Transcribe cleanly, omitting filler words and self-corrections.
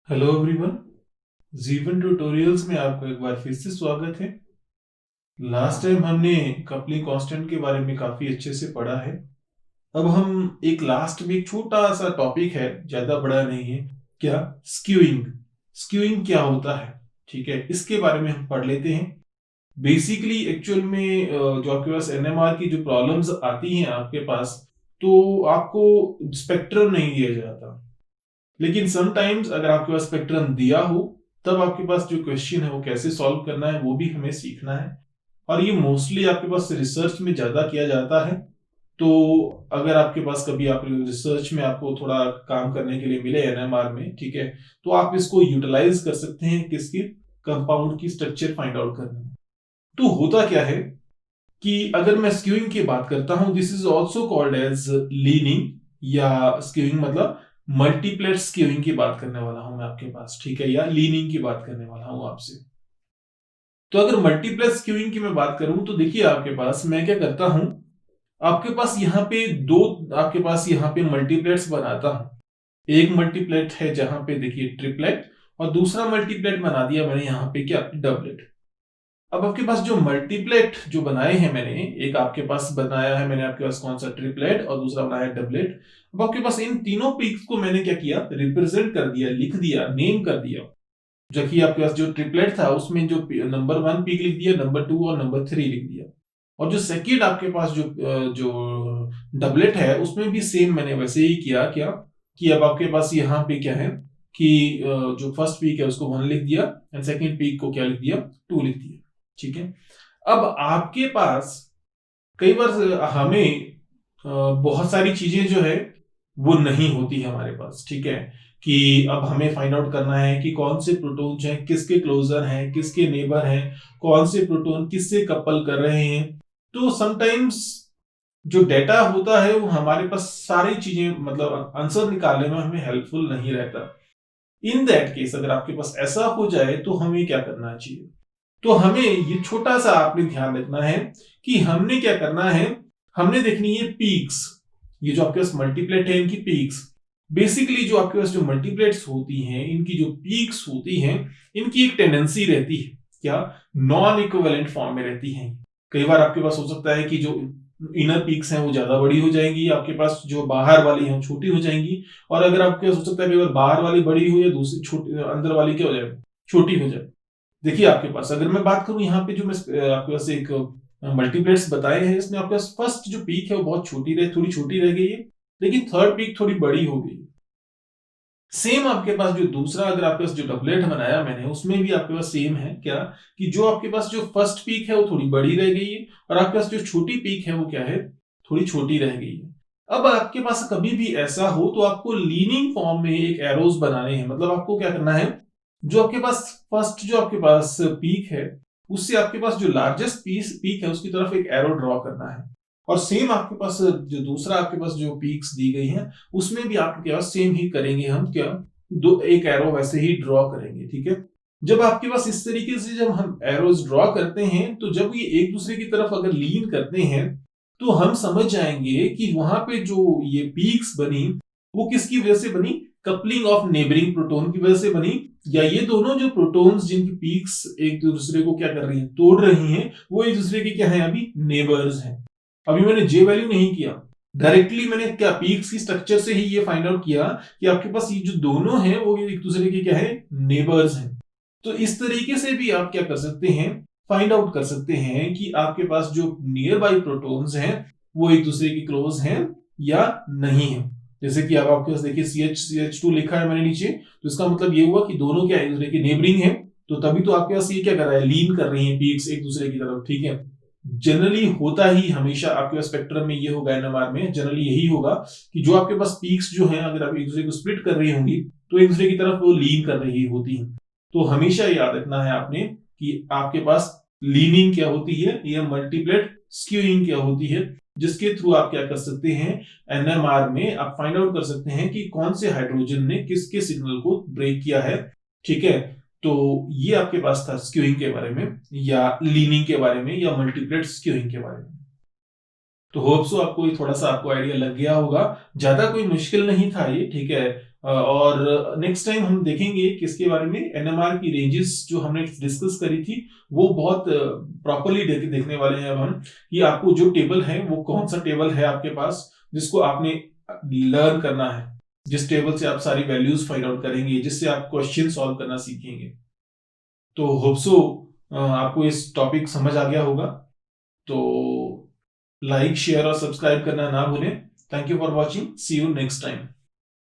Hello everyone, जीवन tutorials में आपका एक बार फिर से स्वागत है। लास्ट टाइम हमने कपलिंग कांस्टेंट के बारे में काफी अच्छे से पढ़ा है। अब हम लास्ट में एक छोटा सा टॉपिक है, ज्यादा बड़ा नहीं है। क्या? स्क्यूइंग। स्क्यूइंग क्या होता है, ठीक है, इसके बारे में हम पढ़ लेते हैं। बेसिकली एक्चुअल में जो आपके पास एनएमआर की जो प्रॉब्लम्स आती हैं आपके पास, तो आपको स्पेक्ट्रम नहीं दिया जाता। लेकिन समटाइम्स अगर आपके पास स्पेक्ट्रम दिया हो, तब आपके पास जो क्वेश्चन है वो कैसे सॉल्व करना है वो भी हमें सीखना है। और ये मोस्टली आपके पास रिसर्च में ज्यादा किया जाता है। तो अगर आपके पास कभी आप रिसर्च में आपको थोड़ा काम करने के लिए मिले एनएमआर में, ठीक है, तो आप इसको यूटिलाइज कर सकते हैं किसकी? कंपाउंड की स्ट्रक्चर फाइंड आउट करने में। तो होता क्या है कि अगर मैं स्क्यूइंग की बात करता हूं, this is also called as leaning, या स्क्यूइंग मतलब मल्टीप्लेट स्क्यूइंग की बात करने वाला हूं मैं आपके पास, ठीक है, या लीनिंग की बात करने वाला हूं आपसे। तो अगर मल्टीप्लेट स्क्यूइंग की मैं बात करूं तो देखिए, आपके पास मैं क्या करता हूं, आपके पास यहाँ पे दो, आपके पास यहाँ पे मल्टीप्लेट्स बनाता हूं। एक मल्टीप्लेट है जहां पे देखिए ट्रिपलेट, और दूसरा मल्टीप्लेट बना दिया मैंने यहाँ पे क्या? डबलेट। अब आपके पास जो मल्टीप्लेट जो बनाए हैं मैंने, एक आपके पास बनाया है मैंने आपके पास कौन सा? ट्रिपलेट, और दूसरा बनाया है डबलेट। अब आपके पास इन तीनों पीक्स को मैंने क्या किया? रिप्रेजेंट कर दिया, लिख दिया, नेम कर दिया। जबकि आपके पास जो ट्रिपलेट था उसमें जो नंबर 1 पीक लिख दिया, नंबर 2 और नंबर 3 लिख दिया। और जो सेकंड आपके पास जो डबलेट है उसमें भी सेम मैंने वैसे ही किया। क्या कि अब आपके पास यहाँ पे क्या है कि जो फर्स्ट पीक है उसको 1 लिख दिया, एंड सेकंड पीक को क्या लिख दिया? 2 लिख दिया, ठीक है। अब आपके पास कई बार हमें बहुत सारी चीजें जो है वो नहीं होती है हमारे पास, ठीक है। कि अब हमें फाइंड आउट करना है कि कौन से प्रोटॉन्स हैं, किसके क्लोजर हैं, किसके नेबर हैं, कौन से प्रोटॉन किससे कपल कर रहे हैं। तो समटाइम्स जो डेटा होता है वो हमारे पास सारी चीजें, मतलब आंसर निकालने में हमें हेल्पफुल नहीं रहता। इन दैट केस अगर आपके पास ऐसा हो जाए तो हमें क्या करना चाहिए? तो हमें ये छोटा सा आपने ध्यान रखना है कि हमने क्या करना है, हमने देखनी है पीक्स। ये जो आपके पास मल्टीप्लेट है इनकी पीक्स, बेसिकली जो आपके पास जो मल्टीप्लेट्स होती हैं इनकी जो पीक्स होती हैं, इनकी एक टेंडेंसी रहती है, क्या? नॉन इक्विवेलेंट फॉर्म में रहती हैं। कई बार आपके पास हो सकता है कि जो इनर पीक्स हैं वो ज्यादा बड़ी हो जाएंगी, आपके पास जो बाहर वाली हैं छोटी हो जाएंगी। और अगर आपके पास हो सकता है कई बार बाहर वाली बड़ी हो या दूसरी छोटी, अंदर वाली क्या हो जाए? छोटी हो जाए। देखिए आपके पास अगर मैं बात करूं यहाँ पे जो मैं आपके पास एक मल्टीप्लेट्स बताए हैं, इसमें आपके पास फर्स्ट जो पीक है वो बहुत छोटी रही, थोड़ी छोटी रह गई है, लेकिन थर्ड पीक थोड़ी बड़ी हो गई है। सेम आपके पास जो दूसरा, अगर आपके पास जो डबलेट बनाया मैंने उसमें भी आपके पास सेम है। क्या कि जो आपके पास जो फर्स्ट पीक है वो थोड़ी बड़ी रह गई है, और आपके पास जो छोटी पीक है वो क्या है? थोड़ी छोटी रह गई है। अब आपके पास कभी भी ऐसा हो तो आपको लीनिंग फॉर्म में एक एरोज बनाने हैं। मतलब आपको क्या करना है, जो आपके पास फर्स्ट जो आपके पास पीक है उससे आपके पास जो लार्जेस्ट पीक है उसकी तरफ एक एरो ड्रॉ करना है। और सेम आपके पास जो दूसरा आपके पास जो पीक्स दी गई हैं उसमें भी आपके पास सेम ही करेंगे हम। क्या? दो एक एरो वैसे ही ड्रॉ करेंगे, ठीक है। जब आपके पास इस तरीके से जब हम एरोज ड्रॉ करते हैं तो जब ये एक दूसरे की तरफ अगर लीन करते हैं तो हम समझ जाएंगे कि वहां पे जो ये पीक्स बनी वो किसकी वजह से बनी? कपलिंग ऑफ नेबरिंग प्रोटोन की वजह से बनी। या ये दोनों जो प्रोटॉन्स जिनकी पीक्स एक दूसरे को क्या कर रही हैं? तोड़ रही हैं, वो एक दूसरे के क्या है? अभी नेबर्स हैं। अभी मैंने जे वैल्यू नहीं किया, डायरेक्टली मैंने क्या पीक्स की स्ट्रक्चर से ही ये फाइंड आउट किया कि आपके पास ये जो दोनों हैं वो एक दूसरे के क्या है? नेबर्स हैं। तो इस तरीके से भी आप क्या कर सकते हैं? फाइंड आउट कर सकते हैं कि आपके पास जो नियर बाई प्रोटॉन्स हैं वो एक दूसरे के क्लोज हैं या नहीं है। जैसे कि अब आपके पास देखिए CH2 लिखा है मैंने नीचे, तो इसका मतलब ये हुआ कि दोनों क्या एक दूसरे के नेबरिंग है। तो तभी तो आपके पास ये क्या कर रहा है? लीन कर रही है पीक्स एक दूसरे की तरफ, ठीक है। जनरली होता ही हमेशा आपके पास स्पेक्ट्रम में ये होगा, एनएमआर में जनरली यही होगा कि जो आपके पास पीक्स जो हैं अगर आप एक दूसरे को स्प्लिट कर रही होंगी तो एक दूसरे की तरफ वो लीन कर रही होती हैं। तो हमेशा याद रखना है आपने कि आपके पास लीनिंग क्या होती है या मल्टीप्लेट स्क्यूइंग क्या होती है, जिसके थ्रू आप क्या कर सकते हैं? एनएमआर में आप फाइंड आउट कर सकते हैं कि कौन से हाइड्रोजन ने किसके सिग्नल को ब्रेक किया है, ठीक है। तो ये आपके पास था स्क्यूइंग के बारे में, या लीनिंग के बारे में, या मल्टीप्लेट स्क्यूइंग के बारे में। तो होप सो आपको थोड़ा सा आपको आइडिया लग गया होगा। ज्यादा कोई मुश्किल नहीं था ये, ठीक है। और नेक्स्ट टाइम हम देखेंगे किसके बारे में, एनएमआर की रेंजेस जो हमने डिस्कस करी थी वो बहुत प्रॉपरली देखने वाले हैं अब हम, कि आपको जो टेबल है वो कौन सा टेबल है आपके पास जिसको आपने लर्न करना है, जिस टेबल से आप सारी वैल्यूज फाइंड आउट करेंगे, जिससे आप क्वेश्चन सॉल्व करना सीखेंगे। तो होप सो आपको इस टॉपिक समझ आ गया होगा। तो लाइक शेयर और सब्सक्राइब करना ना भूलें। Thank you for watching, see you next time.